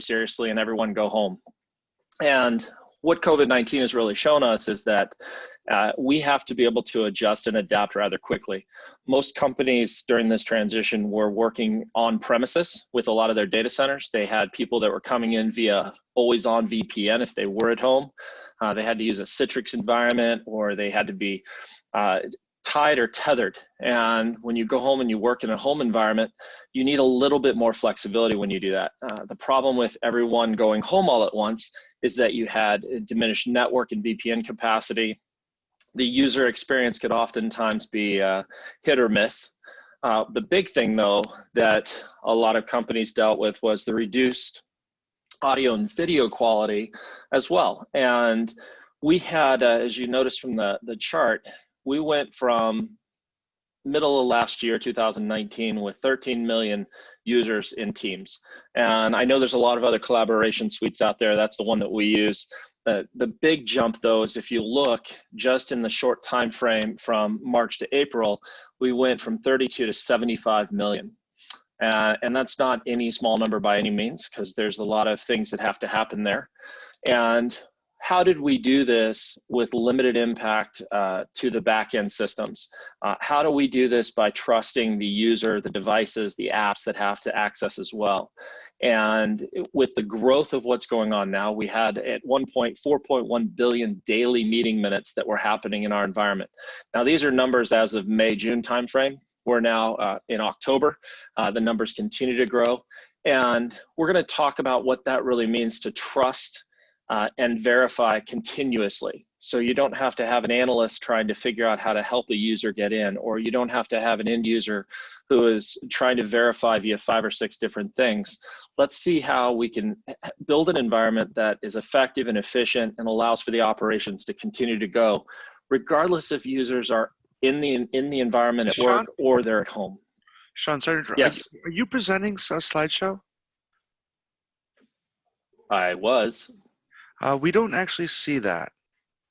seriously and everyone go home. And what COVID-19 has really shown us is that we have to be able to adjust and adapt rather quickly. Most companies during this transition were working on premises with a lot of their data centers. They had people that were coming in via always on VPN if they were at home. They had to use a Citrix environment, or they had to be tied or tethered. And when you go home and you work in a home environment, you need a little bit more flexibility when you do that. The problem with everyone going home all at once is that you had diminished network and VPN capacity. The user experience could oftentimes be hit or miss. The big thing, though, that a lot of companies dealt with was the reduced audio and video quality as well. And we had, as you noticed from the chart, we went from middle of last year, 2019, with 13 million users in Teams. And I know there's a lot of other collaboration suites out there. That's the one that we use. The big jump, though, is if you look just in the short time frame from March to April, we went from 32 to 75 million. And that's not any small number by any means, because there's a lot of things that have to happen there. And how did we do this with limited impact to the back-end systems? How do we do this by trusting the user, the devices, the apps that have to access as well? And with the growth of what's going on now, we had at one point 4.1 billion daily meeting minutes that were happening in our environment. Now, these are numbers as of May, June timeframe. We're now in October. The numbers continue to grow. And we're going to talk about what that really means to trust and verify continuously. So you don't have to have an analyst trying to figure out how to help a user get in, or you don't have to have an end user who is trying to verify via 5 or 6 different things. Let's see how we can build an environment that is effective and efficient and allows for the operations to continue to go, regardless if users are in the environment at work or they're at home. Shawn, sorry, yes. Are you presenting a slideshow? I was. We don't actually see that.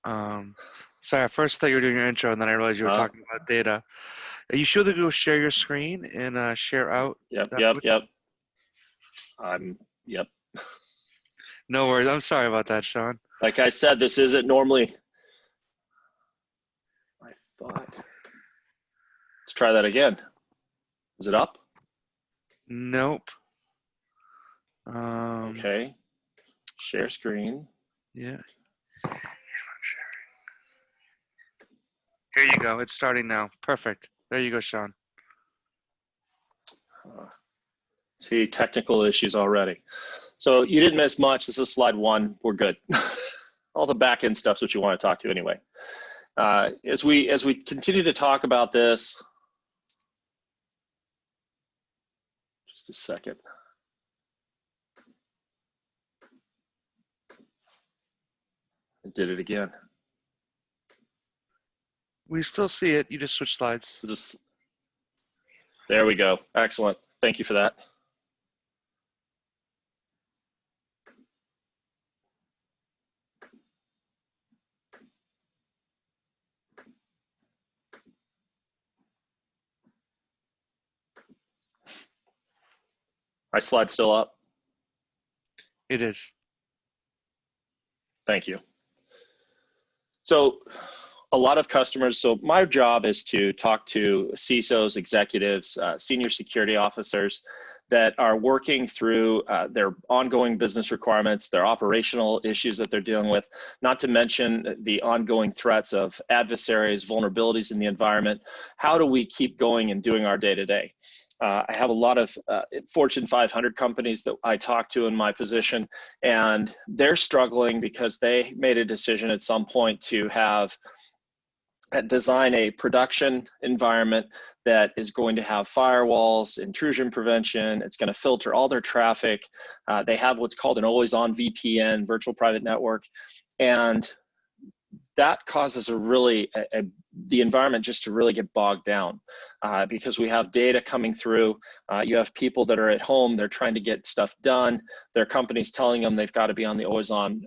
Sorry, at first I thought you were doing your intro, and then I realized you were talking about data. Are you sure to go share your screen and share out? Yep. Yep. No worries. I'm sorry about that, Shawn. Like I said, this isn't normally. I thought. Let's try that again. Is it up? Nope. Okay. Share screen. Yeah. Here you go. It's starting now. Perfect. There you go, Shawn. See, technical issues already. So you didn't miss much. This is slide 1. We're good. All the back end stuff's what you want to talk to anyway. As we continue to talk about this, just a second. I did it again. We still see it. You just switch slides. There we go. Excellent. Thank you for that. My slide's still up? It is. Thank you. So a lot of customers, so my job is to talk to CISOs, executives, senior security officers that are working through their ongoing business requirements, their operational issues that they're dealing with, not to mention the ongoing threats of adversaries, vulnerabilities in the environment. How do we keep going and doing our day-to-day? I have a lot of Fortune 500 companies that I talk to in my position, and they're struggling because they made a decision at some point to design a production environment that is going to have firewalls, intrusion prevention. It's going to filter all their traffic. They have what's called an always-on VPN, virtual private network, and that causes the environment just to really get bogged down because we have data coming through. You have people that are at home, they're trying to get stuff done. Their company's telling them they've got to be on the always-on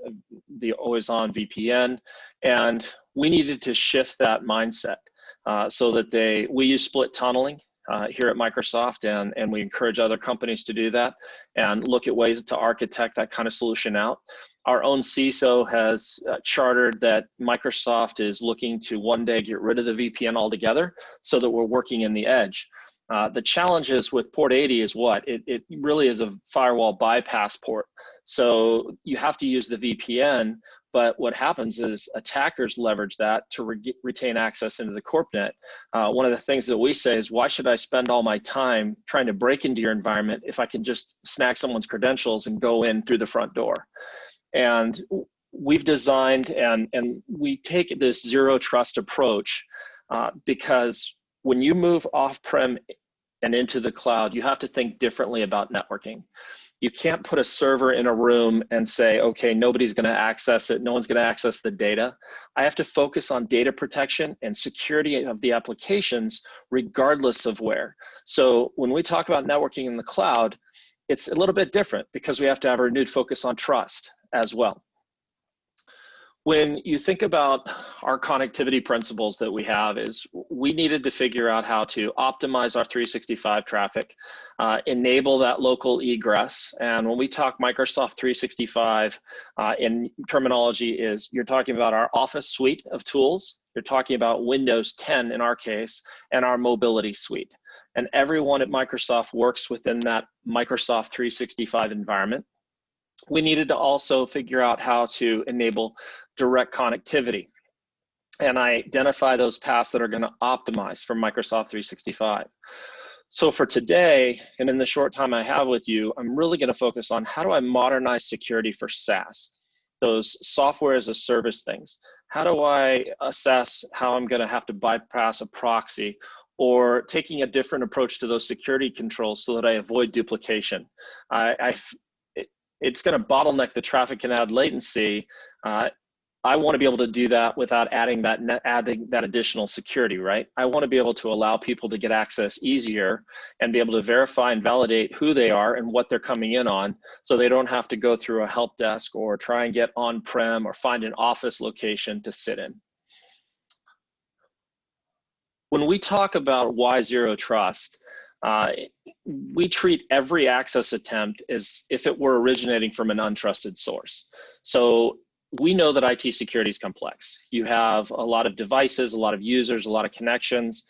VPN. And we needed to shift that mindset so that we use split tunneling here at Microsoft, and we encourage other companies to do that and look at ways to architect that kind of solution out. Our own CISO has chartered that Microsoft is looking to one day get rid of the VPN altogether so that we're working in the edge. The challenges with port 80 is what? It really is a firewall bypass port. So you have to use the VPN, but what happens is attackers leverage that to retain access into the CorpNet. One of the things that we say is, why should I spend all my time trying to break into your environment if I can just snag someone's credentials and go in through the front door? And we've designed and we take this zero trust approach because when you move off-prem and into the cloud, you have to think differently about networking. You can't put a server in a room and say, okay, nobody's going to access it. No one's going to access the data. I have to focus on data protection and security of the applications, regardless of where. So when we talk about networking in the cloud, it's a little bit different because we have to have a renewed focus on trust as well. When you think about our connectivity principles that we have, is we needed to figure out how to optimize our 365 traffic, enable that local egress. And when we talk Microsoft 365 in terminology, is you're talking about our Office suite of tools, you're talking about Windows 10 in our case, and our mobility suite. And everyone at Microsoft works within that Microsoft 365 environment. We needed to also figure out how to enable direct connectivity and identify those paths that are going to optimize for Microsoft 365. So for today, and in the short time I have with you, I'm really going to focus on how do I modernize security for SaaS, those software as a service things. How do I assess how I'm going to have to bypass a proxy, or taking a different approach to those security controls so that I avoid duplication. It's going to bottleneck the traffic and add latency. I want to be able to do that without adding that additional security, right? I want to be able to allow people to get access easier and be able to verify and validate who they are and what they're coming in on, so they don't have to go through a help desk or try and get on-prem or find an office location to sit in. When we talk about why zero trust, we treat every access attempt as if it were originating from an untrusted source. So we know that IT security is complex. You have a lot of devices, a lot of users, a lot of connections.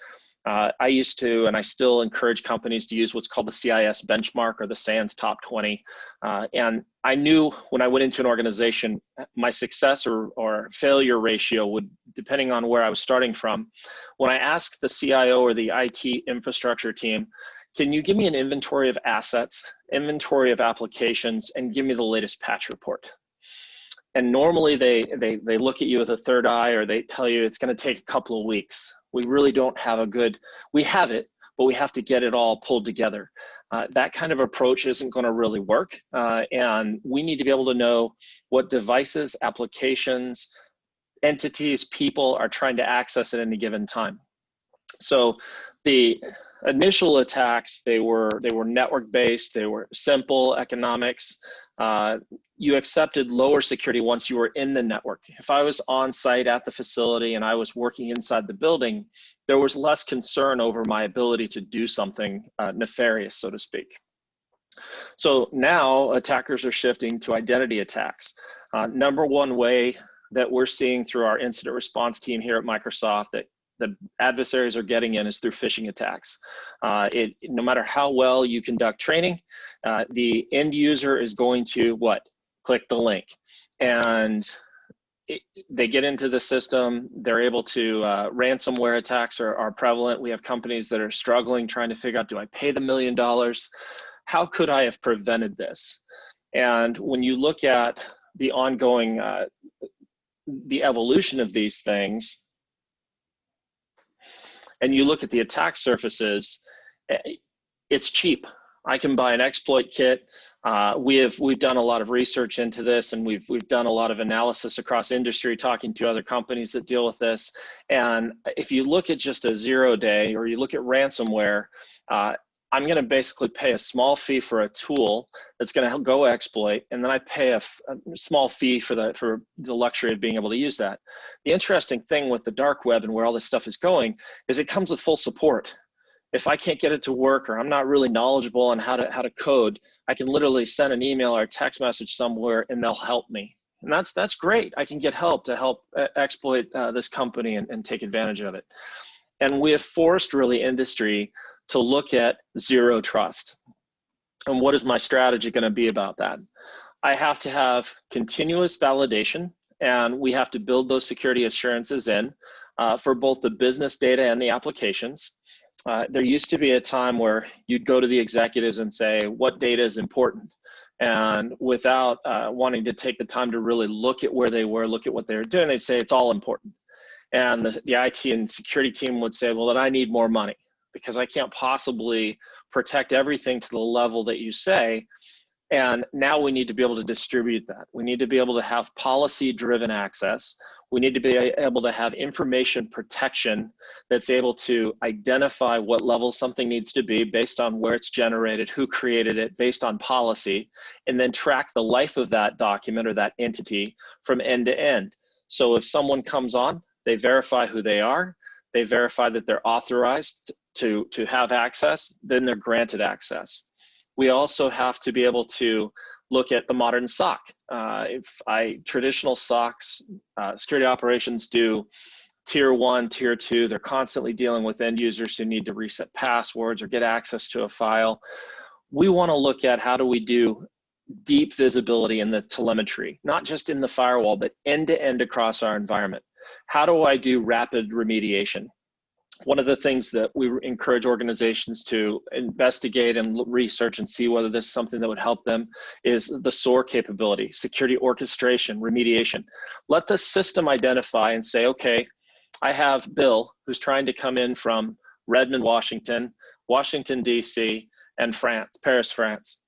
I used to, and I still encourage companies to use what's called the CIS benchmark or the SANS top 20. And I knew when I went into an organization, my success or failure ratio would, depending on where I was starting from. When I asked the CIO or the IT infrastructure team, can you give me an inventory of assets, inventory of applications, and give me the latest patch report? And normally they look at you with a third eye, or they tell you it's going to take a couple of weeks. We really don't have a good, we have it, but we have to get it all pulled together. That kind of approach isn't going to really work. And we need to be able to know what devices, applications, entities, people are trying to access at any given time. So the initial attacks, they were network based, they were simple economics. You accepted lower security once you were in the network. If I was on site at the facility and I was working inside the building, there was less concern over my ability to do something nefarious, so to speak. So now attackers are shifting to identity attacks. Number one way that we're seeing through our incident response team here at Microsoft that the adversaries are getting in is through phishing attacks. No matter how well you conduct training, the end user is going to what? Click the link. And they get into the system, they're able to, ransomware attacks are prevalent. We have companies that are struggling trying to figure out, do I pay the $1 million? How could I have prevented this? And when you look at the ongoing, the evolution of these things, and you look at the attack surfaces, it's cheap. I can buy an exploit kit. We've done a lot of research into this, and we've done a lot of analysis across industry, talking to other companies that deal with this. And if you look at just a 0 day, or you look at ransomware, I'm going to basically pay a small fee for a tool that's going to go exploit, and then I pay a small fee for the luxury of being able to use that. The interesting thing with the dark web and where all this stuff is going is it comes with full support. If I can't get it to work, or I'm not really knowledgeable on how to code, I can literally send an email or a text message somewhere and they'll help me. And that's great. I can get help to help exploit this company and take advantage of it. And we have forced really industry to look at zero trust. And what is my strategy going to be about that? I have to have continuous validation, and we have to build those security assurances in for both the business data and the applications. There used to be a time where you'd go to the executives and say, what data is important? And without wanting to take the time to really look at where they were, look at what they were doing, they'd say it's all important. And the IT and security team would say, well, then I need more money because I can't possibly protect everything to the level that you say. And now we need to be able to distribute that. We need to be able to have policy-driven access. We need to be able to have information protection that's able to identify what level something needs to be based on where it's generated, who created it, based on policy, and then track the life of that document or that entity from end to end. So if someone comes on, they verify who they are, they verify that they're authorized to have access, then they're granted access. We also have to be able to look at the modern SOC. Traditional SOCs, security operations do tier 1, tier 2. They're constantly dealing with end users who need to reset passwords or get access to a file. We want to look at how do we do deep visibility in the telemetry, not just in the firewall, but end to end across our environment. How do I do rapid remediation? One of the things that we encourage organizations to investigate and research and see whether this is something that would help them is the SOAR capability, security orchestration, remediation. Let the system identify and say, okay, I have Bill who's trying to come in from Redmond, Washington, Washington, DC, and Paris, France.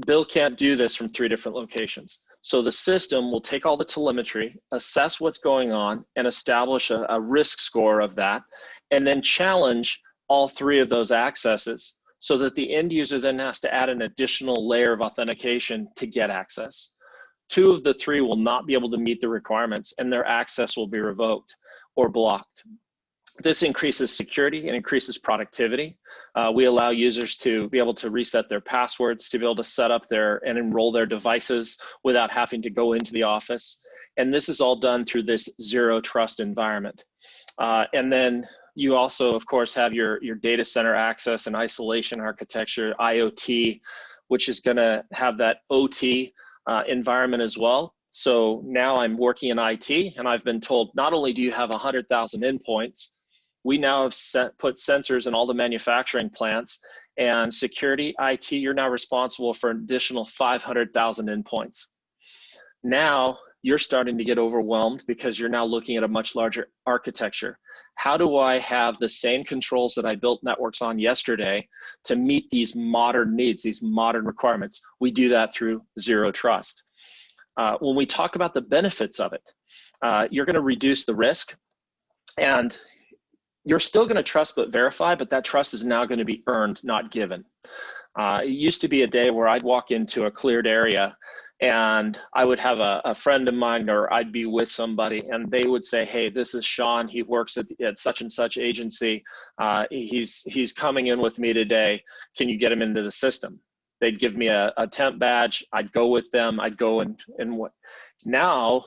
Bill can't do this from 3 different locations. So the system will take all the telemetry, assess what's going on, and establish a risk score of that, and then challenge all 3 of those accesses so that the end user then has to add an additional layer of authentication to get access. 2 of the 3 will not be able to meet the requirements, and their access will be revoked or blocked. This increases security and increases productivity. We allow users to be able to reset their passwords, to be able to set up and enroll their devices without having to go into the office. And this is all done through this zero trust environment. And then you also, of course, have your data center access and isolation architecture, IoT, which is gonna have that OT environment as well. So now I'm working in IT, and I've been told not only do you have 100,000 endpoints, we now have put sensors in all the manufacturing plants, and security, IT, you're now responsible for an additional 500,000 endpoints. Now you're starting to get overwhelmed because you're now looking at a much larger architecture. How do I have the same controls that I built networks on yesterday to meet these modern needs, these modern requirements? We do that through zero trust. When we talk about the benefits of it, you're going to reduce the risk, and you're still going to trust but verify, but that trust is now going to be earned, not given. It used to be a day where I'd walk into a cleared area and I would have a friend of mine, or I'd be with somebody, and they would say, hey, this is Shawn. He works at such and such agency. He's coming in with me today. Can you get him into the system? They'd give me a temp badge. I'd go with them. I'd go and what? Now,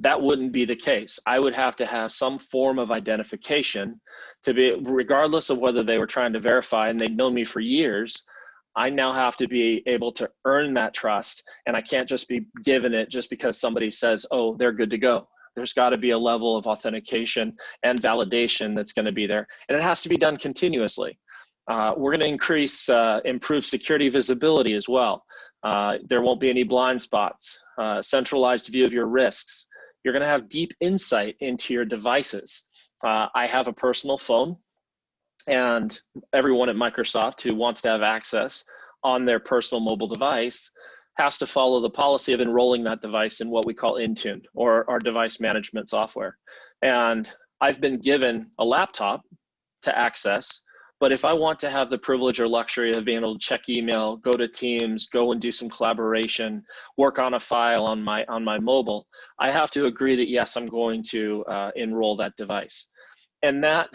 that wouldn't be the case. I would have to have some form of identification to be, regardless of whether they were trying to verify and they'd known me for years, I now have to be able to earn that trust, and I can't just be given it just because somebody says, oh, they're good to go. There's got to be a level of authentication and validation that's going to be there, and it has to be done continuously. We're going to improve security visibility as well. There won't be any blind spots, centralized view of your risks. You're going to have deep insight into your devices. I have a personal phone, and everyone at Microsoft who wants to have access on their personal mobile device has to follow the policy of enrolling that device in what we call Intune, or our device management software. And I've been given a laptop to access, but if I want to have the privilege or luxury of being able to check email, go to Teams, go and do some collaboration, work on a file on my mobile, I have to agree that yes, I'm going to enroll that device. And that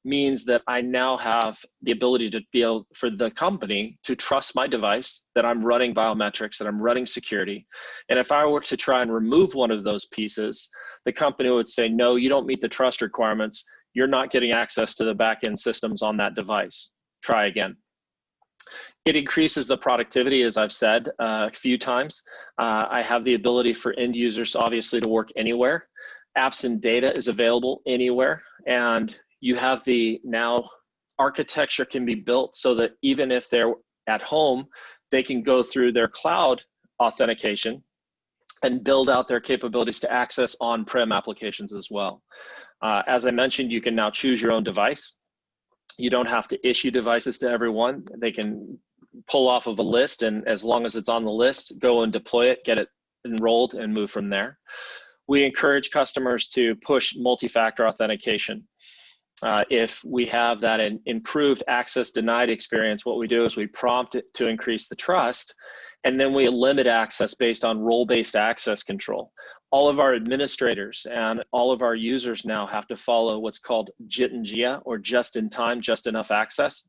means that I now have the ability to be able for the company to trust my device, that I'm running biometrics, that I'm running security. And if I were to try and remove one of those pieces, the company would say, no, you don't meet the trust requirements. You're not getting access to the back-end systems on that device. Try again. It increases the productivity, as I've said a few times. I have the ability for end users, obviously, to work anywhere. Apps and data is available anywhere. And you have the now architecture can be built so that even if they're at home, they can go through their cloud authentication and build out their capabilities to access on-prem applications as well. As I mentioned, you can now choose your own device. You don't have to issue devices to everyone. They can pull off of a list, and as long as it's on the list, go and deploy it, get it enrolled, and move from there. We encourage customers to push multi-factor authentication. If we have that improved access denied experience, what we do is we prompt it to increase the trust, and then we limit access based on role-based access control. All of our administrators and all of our users now have to follow what's called JIT and JIA, or just in time, just enough access.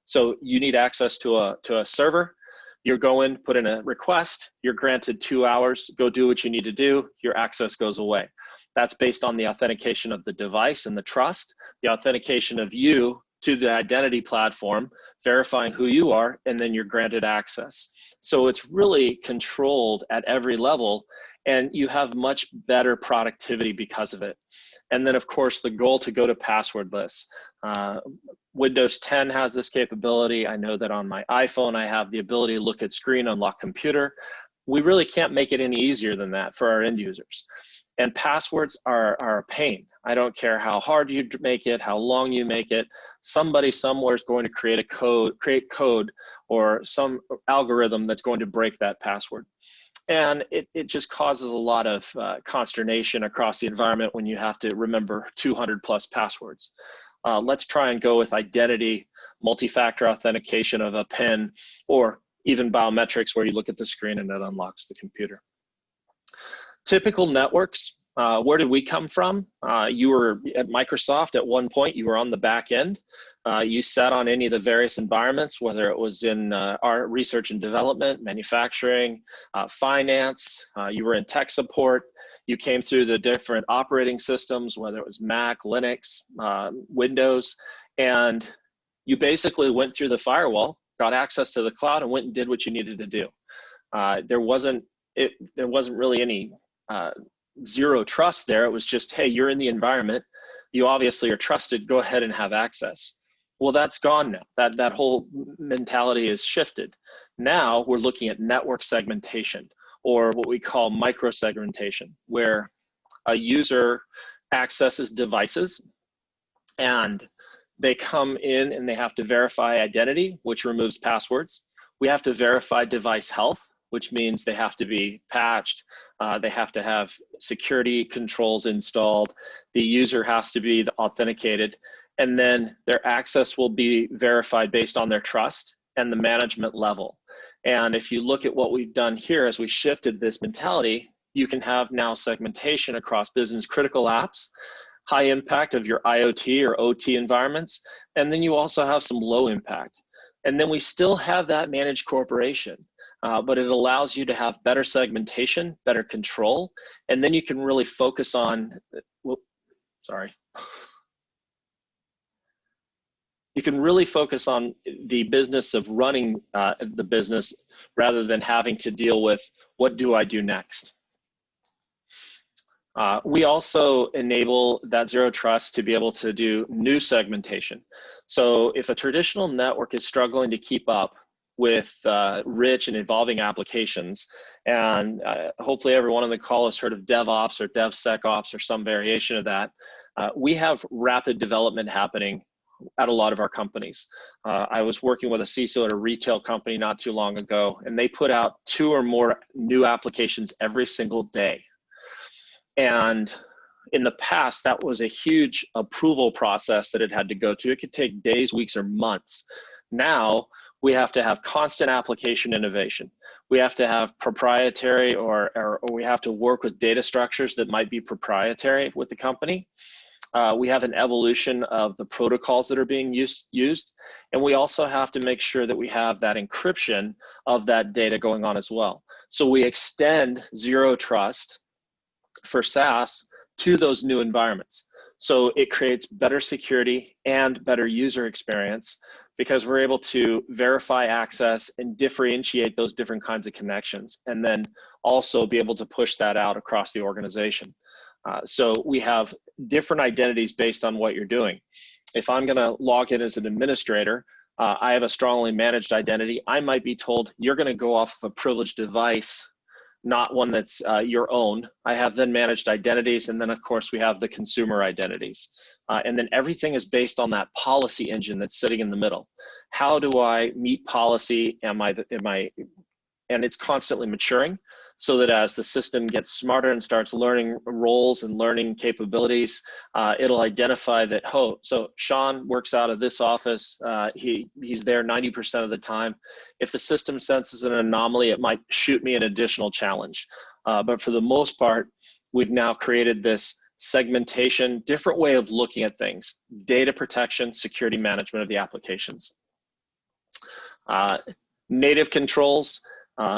So you need access to a server, you go in, put in a request, you're granted 2 hours, go do what you need to do, your access goes away. That's based on the authentication of the device and the trust, the authentication of you to the identity platform, verifying who you are, and then you're granted access. So it's really controlled at every level, and you have much better productivity because of it. And then, of course, the goal to go to passwordless. Windows 10 has this capability. I know that on my iPhone, I have the ability to look at screen, unlock computer. We really can't make it any easier than that for our end users. And passwords are a pain. I don't care how hard you make it, how long you make it. Somebody somewhere is going to create code or some algorithm that's going to break that password. And it just causes a lot of consternation across the environment when you have to remember 200 plus passwords. Let's try and go with identity, multi-factor authentication of a PIN, or even biometrics where you look at the screen and it unlocks the computer. Typical networks, where did we come from? You were at Microsoft at one point, you were on the back end. You sat on any of the various environments, whether it was in our research and development, manufacturing, finance, you were in tech support. You came through the different operating systems, whether it was Mac, Linux, Windows, and you basically went through the firewall, got access to the cloud, and went and did what you needed to do. There wasn't really any zero trust there. It was just, hey, you're in the environment, you obviously are trusted, go ahead and have access. Well, that's gone now. That whole mentality is shifted. Now we're looking at network segmentation, or what we call micro-segmentation, where a user accesses devices and they come in and they have to verify identity, which removes passwords. We have to verify device health, which means they have to be patched. They have to have security controls installed. The user has to be authenticated, and then their access will be verified based on their trust and the management level. And if you look at what we've done here, as we shifted this mentality, you can have now segmentation across business critical apps, high impact of your IoT or OT environments, and then you also have some low impact. And then we still have that managed corporation, but it allows you to have better segmentation, better control, and then you can really focus on, you can really focus on the business of running the business rather than having to deal with what do I do next. We also enable that zero trust to be able to do new segmentation. So if a traditional network is struggling to keep up with rich and evolving applications, and hopefully everyone on the call has heard of DevOps or DevSecOps or some variation of that, we have rapid development happening at a lot of our companies. I was working with a CISO at a retail company not too long ago, and they put out 2 or more new applications every single day. And in the past, that was a huge approval process that it had to go to. It could take days, weeks, or months. Now, we have to have constant application innovation. We have to have proprietary or we have to work with data structures that might be proprietary with the company. we have an evolution of the protocols that are being used, and we also have to make sure that we have that encryption of that data going on as well. So we extend zero trust for SaaS to those new environments. So it creates better security and better user experience because we're able to verify access and differentiate those different kinds of connections, and then also be able to push that out across the organization. So we have different identities based on what you're doing. If I'm going to log in as an administrator, I have a strongly managed identity. I might be told you're going to go off of a privileged device, not one that's your own. I have then managed identities, and then of course we have the consumer identities. And then everything is based on that policy engine that's sitting in the middle. How do I meet policy? And it's constantly maturing, so that as the system gets smarter and starts learning roles and learning capabilities, it'll identify that, oh, so Shawn works out of this office. He's there 90% of the time. If the system senses an anomaly, it might shoot me an additional challenge. But for the most part, we've now created this segmentation, different way of looking at things, data protection, security management of the applications. Native controls.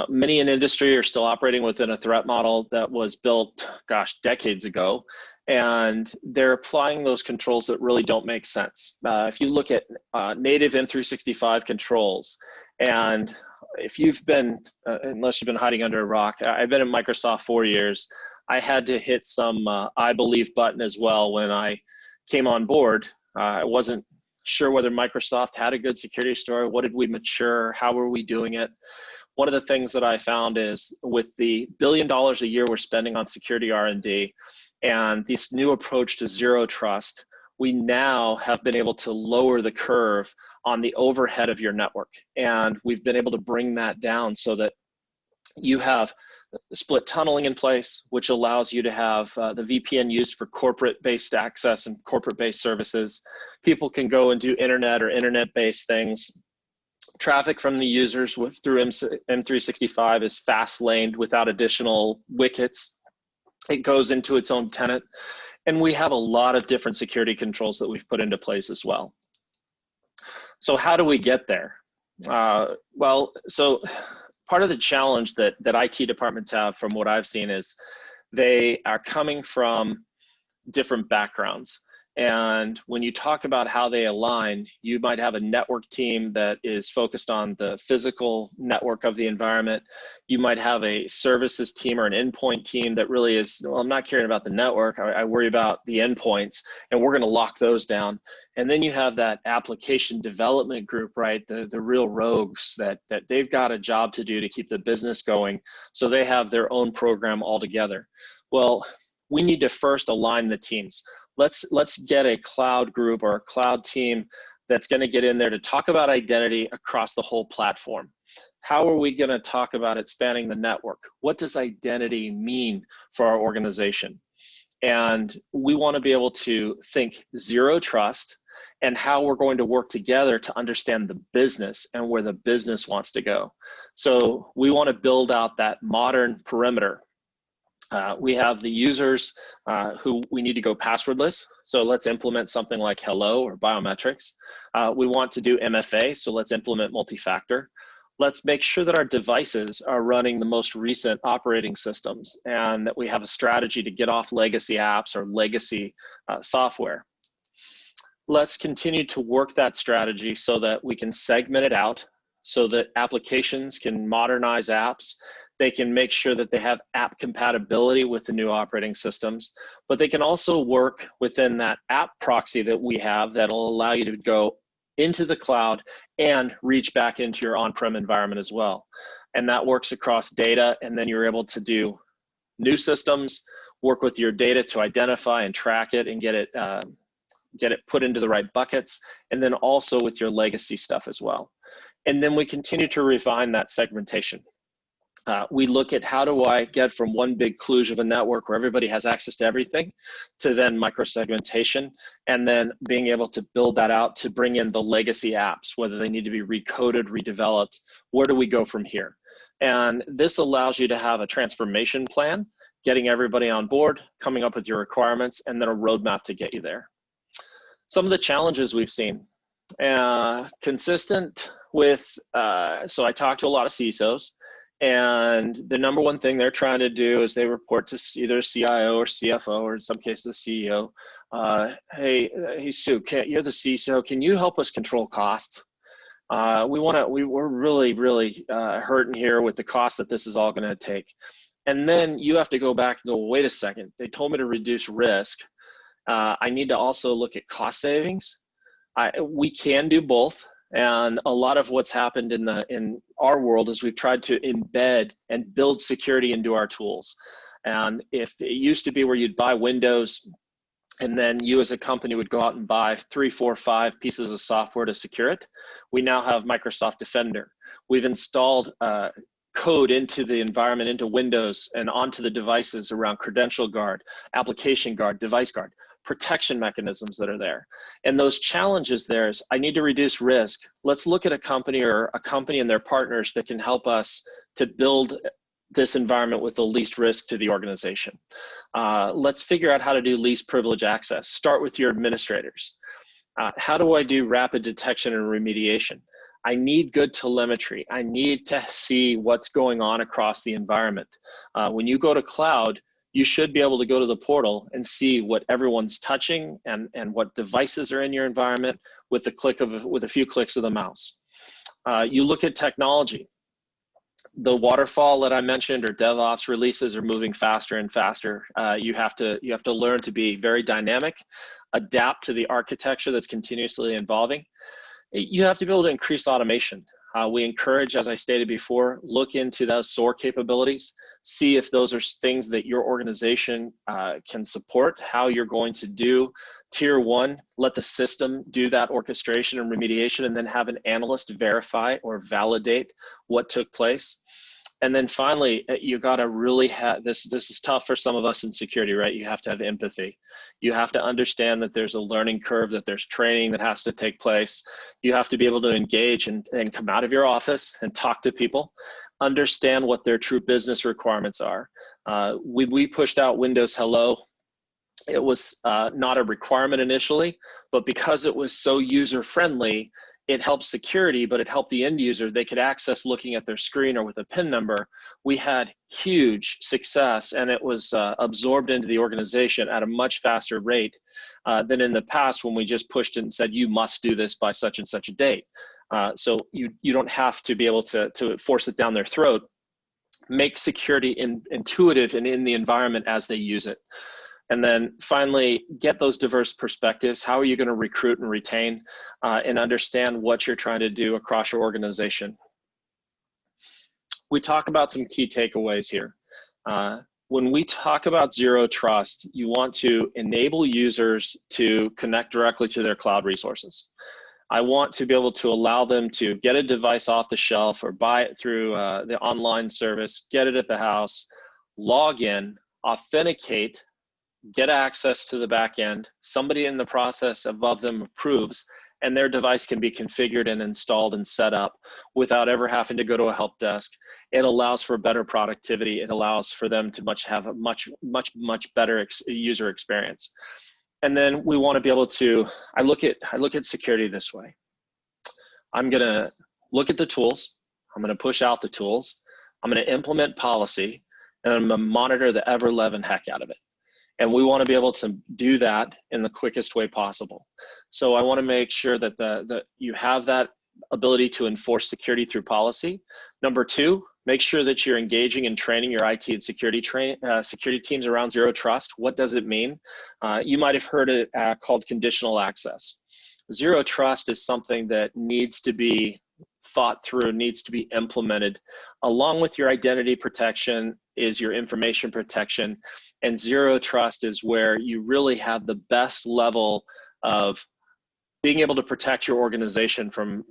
Many in industry are still operating within a threat model that was built, gosh, decades ago, and they're applying those controls that really don't make sense. If you look at native M365 controls, and if you've been, unless you've been hiding under a rock, I've been in Microsoft 4 years. I had to hit some I believe button as well when I came on board. I wasn't sure whether Microsoft had a good security story. What did we mature? How were we doing it? One of the things that I found is with the $1 billion a year we're spending on security R&D and this new approach to zero trust, we now have been able to lower the curve on the overhead of your network. And we've been able to bring that down so that you have split tunneling in place, which allows you to have the VPN used for corporate-based access and corporate-based services. People can go and do internet or internet-based things. Traffic from the users through M365 is fast laned without additional wickets. It goes into its own tenant. And we have a lot of different security controls that we've put into place as well. So how do we get there? So part of the challenge that IT departments have, from what I've seen, is they are coming from different backgrounds. And when you talk about how they align, you might have a network team that is focused on the physical network of the environment. You might have a services team or an endpoint team that really is, well, I'm not caring about the network. I worry about the endpoints, and we're going to lock those down. And then you have that application development group, right? The real rogues that they've got a job to do to keep the business going. So they have their own program altogether. Well, we need to first align the teams. Let's get a cloud group or a cloud team that's going to get in there to talk about identity across the whole platform. How are we going to talk about it spanning the network? What does identity mean for our organization? And we want to be able to think zero trust and how we're going to work together to understand the business and where the business wants to go. So we want to build out that modern perimeter. We have the users who we need to go passwordless. So let's implement something like hello or biometrics. We want to do MFA, so let's implement multi-factor. Let's make sure that our devices are running the most recent operating systems and that we have a strategy to get off legacy apps or legacy software. Let's continue to work that strategy so that we can segment it out so that applications can modernize apps. They can make sure that they have app compatibility with the new operating systems, but they can also work within that app proxy that we have that'll allow you to go into the cloud and reach back into your on-prem environment as well. And that works across data, and then you're able to do new systems, work with your data to identify and track it and get it put into the right buckets, and then also with your legacy stuff as well. And then we continue to refine that segmentation. We look at how do I get from one big kludge of a network where everybody has access to everything to then micro-segmentation, and then being able to build that out to bring in the legacy apps, whether they need to be recoded, redeveloped. Where do we go from here? And this allows you to have a transformation plan, getting everybody on board, coming up with your requirements, and then a roadmap to get you there. Some of the challenges we've seen, consistent with, so I talked to a lot of CISOs, and the number one thing they're trying to do is they report to either CIO or CFO, or in some cases the CEO. Hey Sue, you're the CISO, can you help us control costs? We're really hurting here with the cost that this is all going to take. And then you have to go back and go, wait a second, they told me to reduce risk. I need to also look at cost savings. We can do both. And a lot of what's happened in our world is we've tried to embed and build security into our tools. And if it used to be where you'd buy Windows, and then you as a company would go out and buy 3, 4, 5 pieces of software to secure it, we now have Microsoft Defender. We've installed code into the environment, into Windows, and onto the devices around credential guard, application guard, device guard, protection mechanisms that are there. And those challenges there is, I need to reduce risk. Let's look at a company and their partners that can help us to build this environment with the least risk to the organization. Let's figure out how to do least privilege access. Start with your administrators. How do I do rapid detection and remediation? I need good telemetry. I need to see what's going on across the environment. When you go to cloud, you should be able to go to the portal and see what everyone's touching and what devices are in your environment with a few clicks of the mouse. You look at technology. The waterfall that I mentioned, or DevOps releases, are moving faster and faster. You have to learn to be very dynamic, adapt to the architecture that's continuously evolving. You have to be able to increase automation. We encourage, as I stated before, look into those SOAR capabilities, see if those are things that your organization can support, how you're going to do tier 1, let the system do that orchestration and remediation, and then have an analyst verify or validate what took place. And then finally, you got to really have, this is tough for some of us in security, right? You have to have empathy. You have to understand that there's a learning curve, that there's training that has to take place. You have to be able to engage and come out of your office and talk to people, understand what their true business requirements are. We pushed out Windows Hello. It was not a requirement initially, but because it was so user-friendly, it helped security, but it helped the end user. They could access looking at their screen or with a PIN number. We had huge success, and it was absorbed into the organization at a much faster rate than in the past when we just pushed it and said, you must do this by such and such a date. So you don't have to be able to force it down their throat. Make security intuitive and in the environment as they use it. And then finally, get those diverse perspectives. How are you going to recruit and retain and understand what you're trying to do across your organization? We talk about some key takeaways here. When we talk about zero trust, you want to enable users to connect directly to their cloud resources. I want to be able to allow them to get a device off the shelf or buy it through the online service, get it at the house, log in, authenticate, get access to the back end, somebody in the process above them approves, and their device can be configured and installed and set up without ever having to go to a help desk. It allows for better productivity. It allows for them to have a much better user experience. And then we want to be able to, I look at security this way. I'm going to look at the tools. I'm going to push out the tools. I'm going to implement policy, and I'm going to monitor the ever-loving heck out of it. And we want to be able to do that in the quickest way possible. So I want to make sure that you have that ability to enforce security through policy. Number 2, make sure that you're engaging and training your IT and security teams around zero trust. What does it mean? You might have heard it called conditional access. Zero trust is something that needs to be thought through, needs to be implemented. Along with your identity protection is your information protection. And zero trust is where you really have the best level of being able to protect your organization from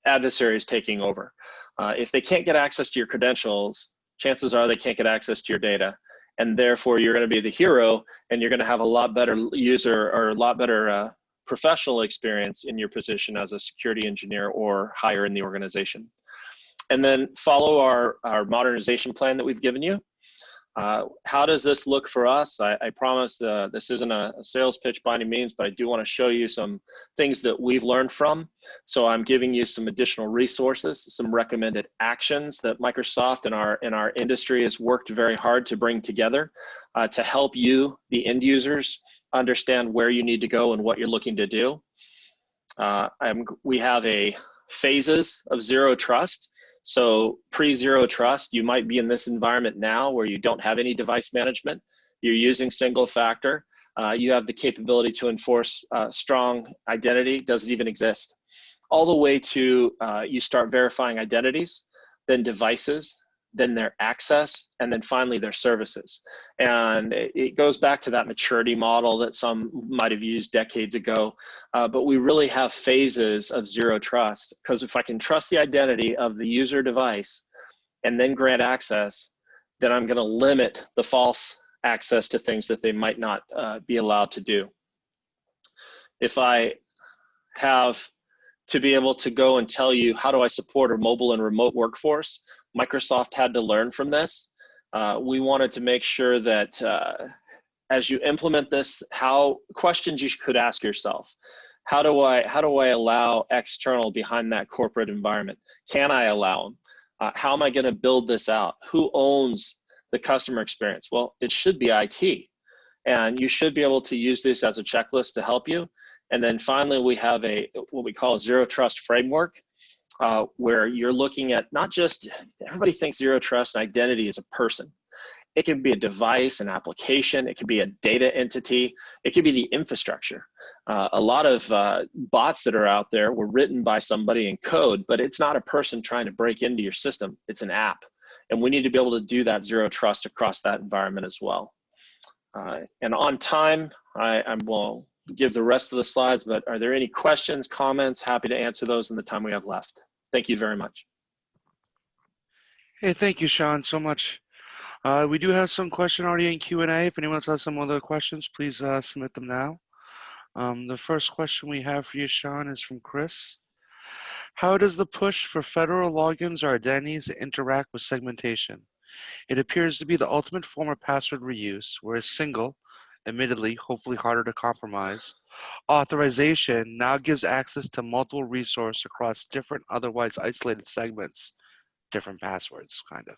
adversaries taking over. If they can't get access to your credentials, chances are they can't get access to your data. And therefore, you're going to be the hero, and you're going to have a lot better user or a lot better professional experience in your position as a security engineer or higher in the organization. And then follow our modernization plan that we've given you. How does this look for us? I promise this isn't a sales pitch by any means, but I do want to show you some things that we've learned from. So I'm giving you some additional resources, some recommended actions that Microsoft and our industry has worked very hard to bring together to help you, the end users, understand where you need to go and what you're looking to do. We have a phases of zero trust. So pre-zero trust, you might be in this environment now where you don't have any device management. You're using single factor. You have the capability to enforce strong identity. Does it even exist? All the way to you start verifying identities, then devices, then their access, and then finally their services. And it goes back to that maturity model that some might have used decades ago. But we really have phases of zero trust, because if I can trust the identity of the user device and then grant access, then I'm going to limit the false access to things that they might not be allowed to do. If I have to be able to go and tell you, how do I support a mobile and remote workforce? Microsoft had to learn from this. We wanted to make sure that as you implement this, how questions you could ask yourself. How do I allow external behind that corporate environment? Can I allow them? How am I going to build this out? Who owns the customer experience? Well, it should be IT. And you should be able to use this as a checklist to help you. And then finally, we have what we call a zero trust framework, where you're looking at not just, everybody thinks zero trust and identity is a person. It can be a device, an application, it could be a data entity, it could be the infrastructure. A lot of bots that are out there were written by somebody in code, but it's not a person trying to break into your system, it's an app. And we need to be able to do that zero trust across that environment as well. And on time, I will give the rest of the slides, but are there any questions, comments? Happy to answer those in the time we have left. Thank you very much. Hey, thank you, Shawn, so much. We do have some question already in Q&A. If anyone else has some other questions, please submit them now. The first question we have for you, Shawn, is from Chris. How does the push for federal logins or identities interact with segmentation? It appears to be the ultimate form of password reuse, whereas single, admittedly, hopefully harder to compromise, authorization now gives access to multiple resources across different otherwise isolated segments, different passwords, kind of.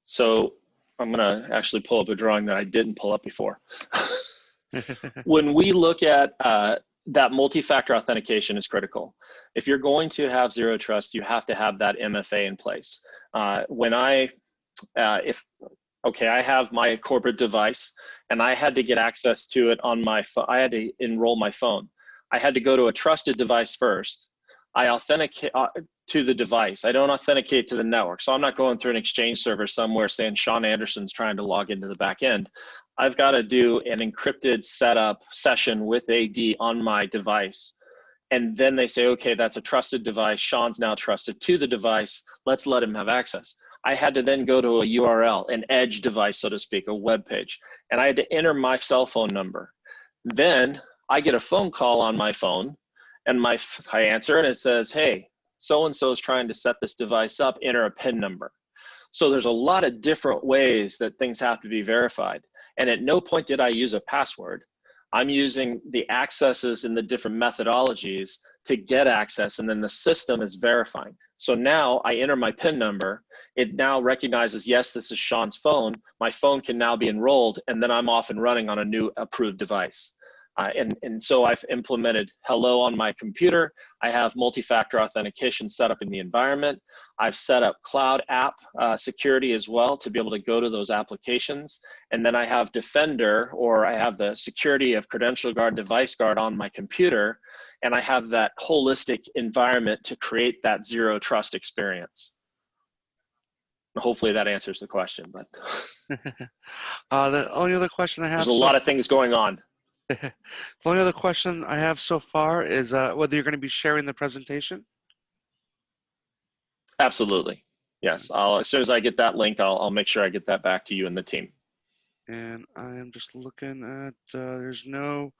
So I'm going to actually pull up a drawing that I didn't pull up before. When we look at that multi-factor authentication is critical. If you're going to have zero trust, you have to have that MFA in place. I have my corporate device and I had to get access to it on my phone. I had to enroll my phone. I had to go to a trusted device first. I authenticate to the device. I don't authenticate to the network. So I'm not going through an exchange server somewhere saying Shawn Anderson's trying to log into the back end. I've got to do an encrypted setup session with AD on my device. And then they say, okay, that's a trusted device. Shawn's now trusted to the device. Let's let him have access. I had to then go to a URL, an edge device, so to speak, a web page. And I had to enter my cell phone number. Then I get a phone call on my phone and I answer and it says, hey, so-and-so is trying to set this device up, enter a PIN number. So there's a lot of different ways that things have to be verified. And at no point did I use a password. I'm using the accesses and the different methodologies to get access, and then the system is verifying. So now I enter my PIN number. It now recognizes, yes, this is Shawn's phone. My phone can now be enrolled, and then I'm off and running on a new approved device. And so I've implemented Hello on my computer. I have multi-factor authentication set up in the environment. I've set up cloud app security as well to be able to go to those applications. And then I have Defender, or I have the security of Credential Guard, Device Guard on my computer. And I have that holistic environment to create that zero trust experience. Hopefully that answers the question. But the only other question I have. There's a lot of things going on. The only other question I have so far is whether you're going to be sharing the presentation. Absolutely. Yes. As soon as I get that link, I'll make sure I get that back to you and the team. And I am just looking at, there's no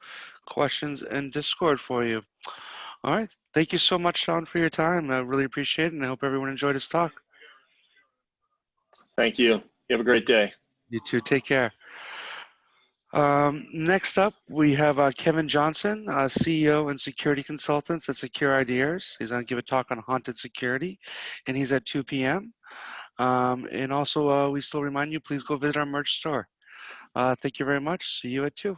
questions in Discord for you. All right. Thank you so much, Shawn, for your time. I really appreciate it, and I hope everyone enjoyed his talk. Thank you. You have a great day. You too. Take care. Next up, we have Kevin Johnson, CEO and security consultants at Secure Ideas. He's going to give a talk on haunted security, and he's at 2 p.m. And also, we still remind you, please go visit our merch store. Thank you very much. See you at 2.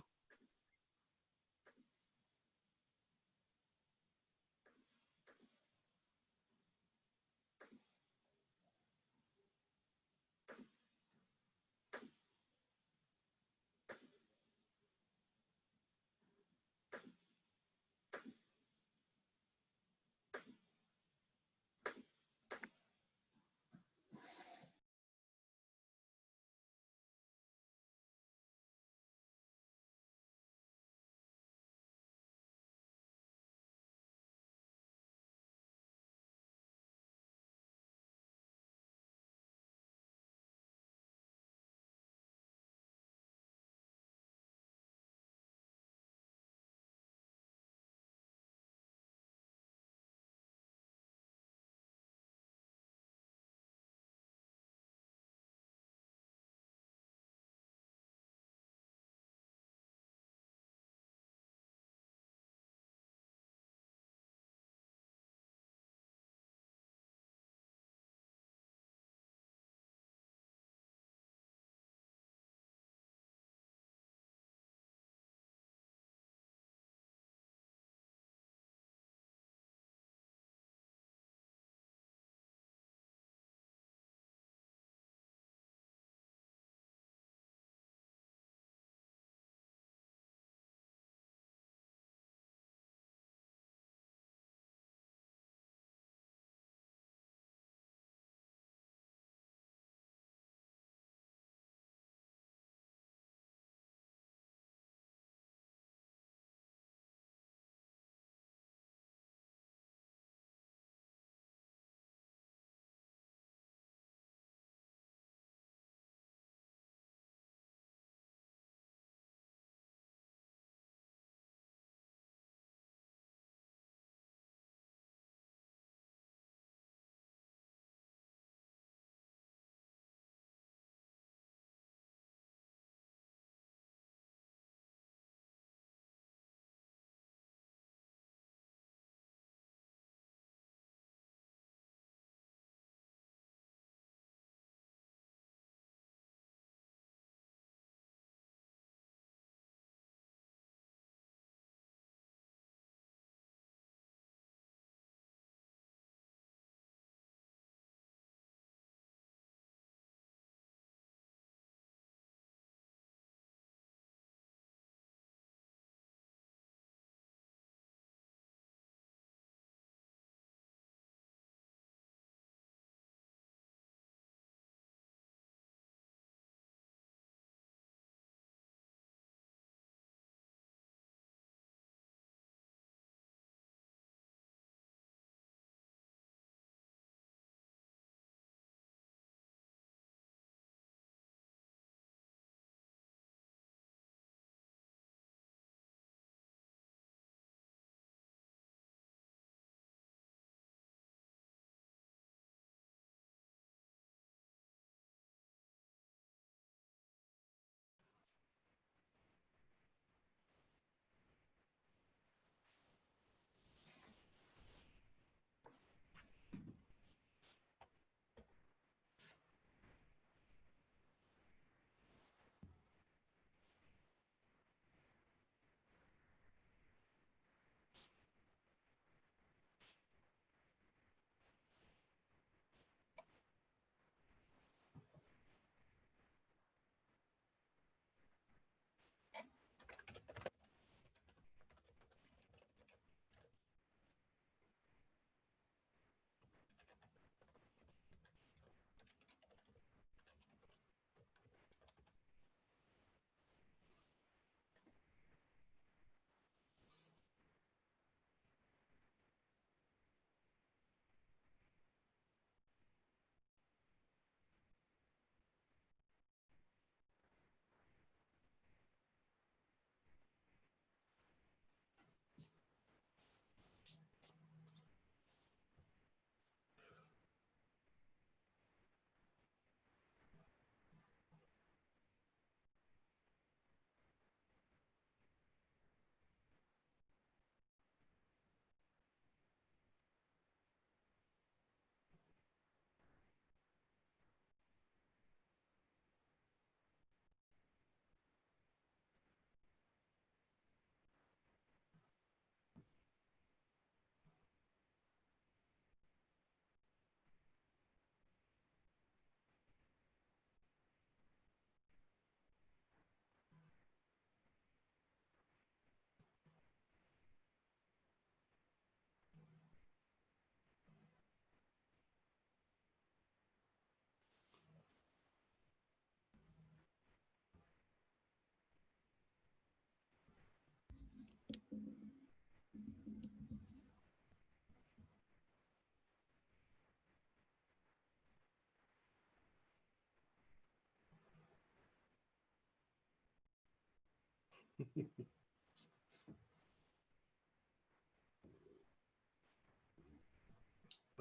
I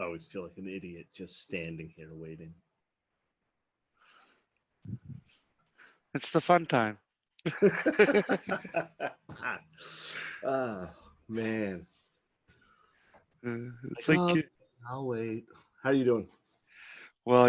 always feel like an idiot just standing here waiting. It's the fun time. Oh, man. It's like, I'll wait. How are you doing? well,